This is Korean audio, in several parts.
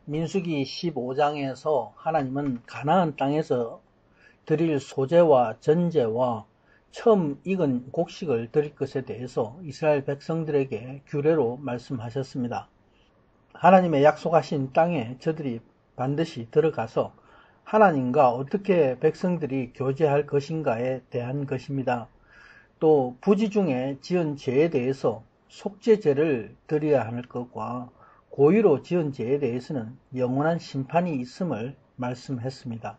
민수기 15장에서 하나님은 가나안 땅에서 드릴 소제와 전제와 처음 익은 곡식을 드릴 것에 대해서 이스라엘 백성들에게 규례로 말씀하셨습니다. 하나님의 약속하신 땅에 저들이 반드시 들어가서 하나님과 어떻게 백성들이 교제할 것인가에 대한 것입니다. 또 부지 중에 지은 죄에 대해서 속죄제를 드려야 할 것과 고의로 지은 죄에 대해서는 영원한 심판이 있음을 말씀했습니다.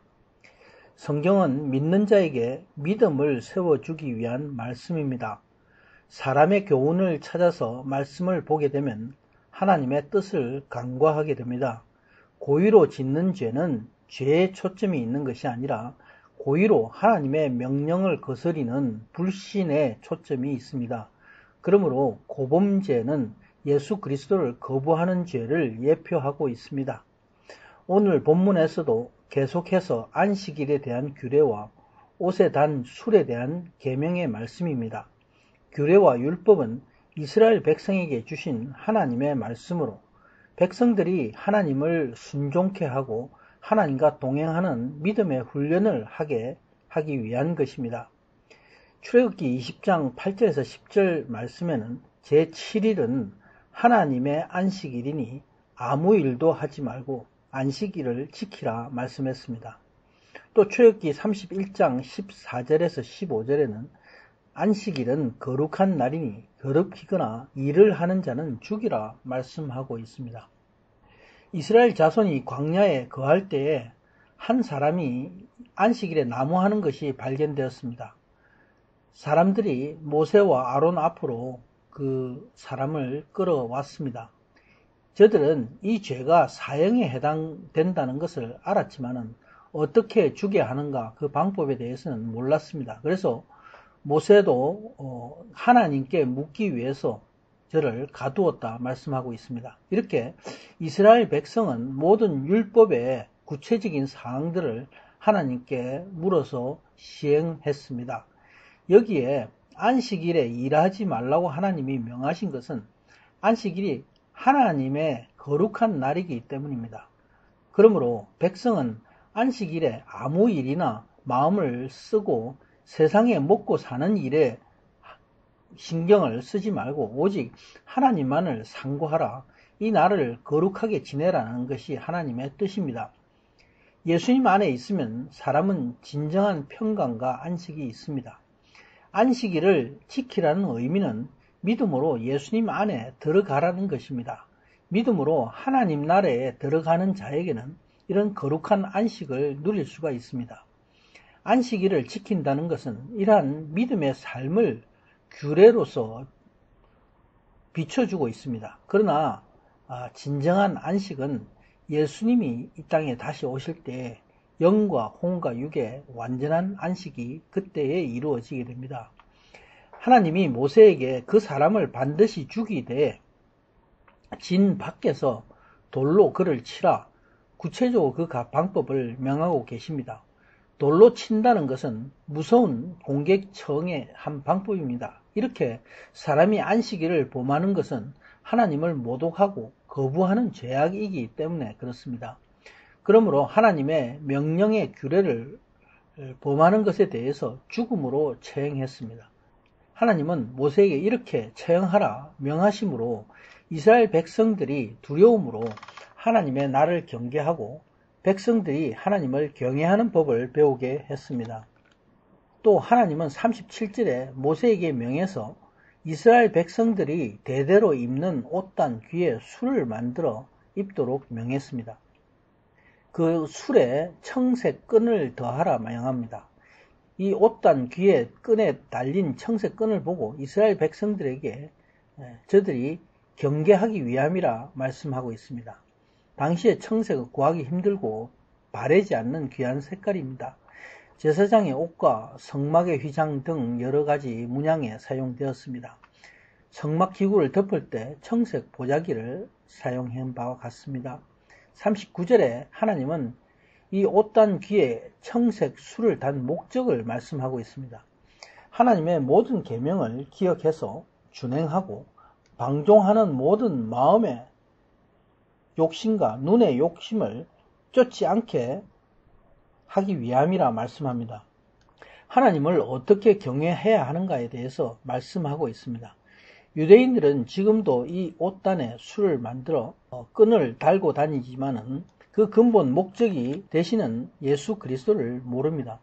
성경은 믿는 자에게 믿음을 세워주기 위한 말씀입니다. 사람의 교훈을 찾아서 말씀을 보게 되면 하나님의 뜻을 간과하게 됩니다. 고의로 짓는 죄는 죄에 초점이 있는 것이 아니라 고의로 하나님의 명령을 거스리는 불신에 초점이 있습니다. 그러므로 고범죄는 예수 그리스도를 거부하는 죄를 예표하고 있습니다. 오늘 본문에서도 계속해서 안식일에 대한 규례와 옷에 단 술에 대한 계명의 말씀입니다. 규례와 율법은 이스라엘 백성에게 주신 하나님의 말씀으로 백성들이 하나님을 순종케 하고 하나님과 동행하는 믿음의 훈련을 하기 위한 것입니다. 출애굽기 20장 8절에서 10절 말씀에는 제7일은 하나님의 안식일이니 아무 일도 하지 말고 안식일을 지키라 말씀했습니다. 또 출애굽기 31장 14절에서 15절에는 안식일은 거룩한 날이니 더럽히거나 일을 하는 자는 죽이라 말씀하고 있습니다. 이스라엘 자손이 광야에 거할 때에 한 사람이 안식일에 나무하는 것이 발견되었습니다. 사람들이 모세와 아론 앞으로 그 사람을 끌어왔습니다. 저들은 이 죄가 사형에 해당된다는 것을 알았지만 어떻게 죽여야 하는가 그 방법에 대해서는 몰랐습니다. 그래서 모세도 하나님께 묻기 위해서 저를 가두었다 말씀하고 있습니다. 이렇게 이스라엘 백성은 모든 율법의 구체적인 사항들을 하나님께 물어서 시행했습니다. 여기에 안식일에 일하지 말라고 하나님이 명하신 것은 안식일이 하나님의 거룩한 날이기 때문입니다. 그러므로 백성은 안식일에 아무 일이나 마음을 쓰고 세상에 먹고 사는 일에 신경을 쓰지 말고 오직 하나님만을 상고하라. 이 날을 거룩하게 지내라는 것이 하나님의 뜻입니다. 예수님 안에 있으면 사람은 진정한 평강과 안식이 있습니다. 안식일을 지키라는 의미는 믿음으로 예수님 안에 들어가라는 것입니다. 믿음으로 하나님 나라에 들어가는 자에게는 이런 거룩한 안식을 누릴 수가 있습니다. 안식일을 지킨다는 것은 이러한 믿음의 삶을 규례로서 비춰주고 있습니다. 그러나 진정한 안식은 예수님이 이 땅에 다시 오실 때 영과 혼과 육의 완전한 안식이 그때에 이루어지게 됩니다. 하나님이 모세에게 그 사람을 반드시 죽이되 진 밖에서 돌로 그를 치라. 구체적으로 그 방법을 명하고 계십니다. 돌로 친다는 것은 무서운 공격청의 한 방법입니다. 이렇게 사람이 안식일을 범하는 것은 하나님을 모독하고 거부하는 죄악이기 때문에 그렇습니다. 그러므로 하나님의 명령의 규례를 범하는 것에 대해서 죽음으로 처형했습니다. 하나님은 모세에게 이렇게 처형하라 명하심으로 이스라엘 백성들이 두려움으로 하나님의 날을 경계하고 백성들이 하나님을 경외하는 법을 배우게 했습니다. 또 하나님은 37절에 모세에게 명해서 이스라엘 백성들이 대대로 입는 옷단 귀에 술을 만들어 입도록 명했습니다. 그 술에 청색 끈을 더하라 명합니다. 이 옷단 귀에 끈에 달린 청색 끈을 보고 이스라엘 백성들에게 저들이 경계하기 위함이라 말씀하고 있습니다. 당시에 청색은 구하기 힘들고 바래지 않는 귀한 색깔입니다. 제사장의 옷과 성막의 휘장 등 여러 가지 문양에 사용되었습니다. 성막 기구를 덮을 때 청색 보자기를 사용한 바와 같습니다. 39절에 하나님은 이 옷단 귀에 청색 술을 단 목적을 말씀하고 있습니다. 하나님의 모든 계명을 기억해서 준행하고 방종하는 모든 마음에 욕심과 눈의 욕심을 쫓지 않게 하기 위함이라 말씀합니다. 하나님을 어떻게 경외해야 하는가에 대해서 말씀하고 있습니다. 유대인들은 지금도 이 옷단에 술을 만들어 끈을 달고 다니지만은 그 근본 목적이 되시는 예수 그리스도를 모릅니다.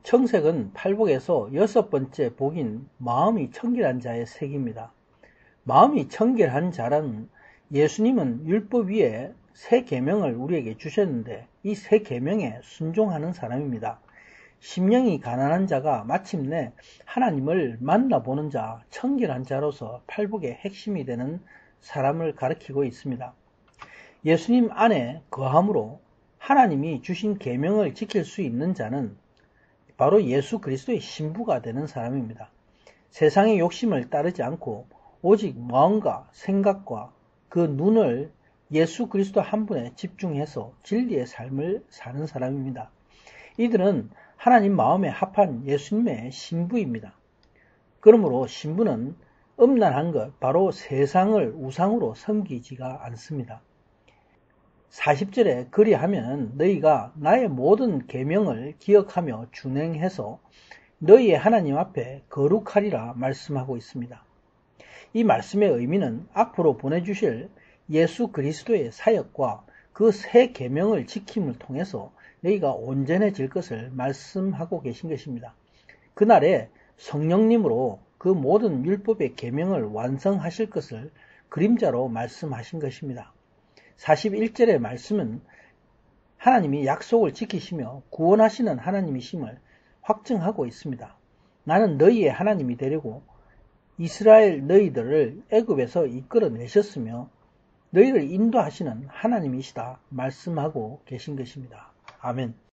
청색은 팔복에서 6번째 복인 마음이 청결한 자의 색입니다. 마음이 청결한 자라는 예수님은 율법 위에 새 계명을 우리에게 주셨는데 이 새 계명에 순종하는 사람입니다. 심령이 가난한 자가 마침내 하나님을 만나보는 자, 청결한 자로서 팔복의 핵심이 되는 사람을 가리키고 있습니다. 예수님 안에 거함으로 하나님이 주신 계명을 지킬 수 있는 자는 바로 예수 그리스도의 신부가 되는 사람입니다. 세상의 욕심을 따르지 않고 오직 마음과 생각과 그 눈을 예수 그리스도 한 분에 집중해서 진리의 삶을 사는 사람입니다. 이들은 하나님 마음에 합한 예수님의 신부입니다. 그러므로 신부는 음란한 것, 바로 세상을 우상으로 섬기지가 않습니다. 40절에 그리하면 너희가 나의 모든 계명을 기억하며 준행해서 너희의 하나님 앞에 거룩하리라 말씀하고 있습니다. 이 말씀의 의미는 앞으로 보내주실 예수 그리스도의 사역과 그 새 계명을 지킴을 통해서 너희가 온전해질 것을 말씀하고 계신 것입니다. 그날에 성령님으로 그 모든 율법의 계명을 완성하실 것을 그림자로 말씀하신 것입니다. 41절의 말씀은 하나님이 약속을 지키시며 구원하시는 하나님이심을 확증하고 있습니다. 나는 너희의 하나님이 되려고 이스라엘 너희들을 애굽에서 이끌어내셨으며 너희를 인도하시는 하나님이시다 말씀하고 계신 것입니다. 아멘.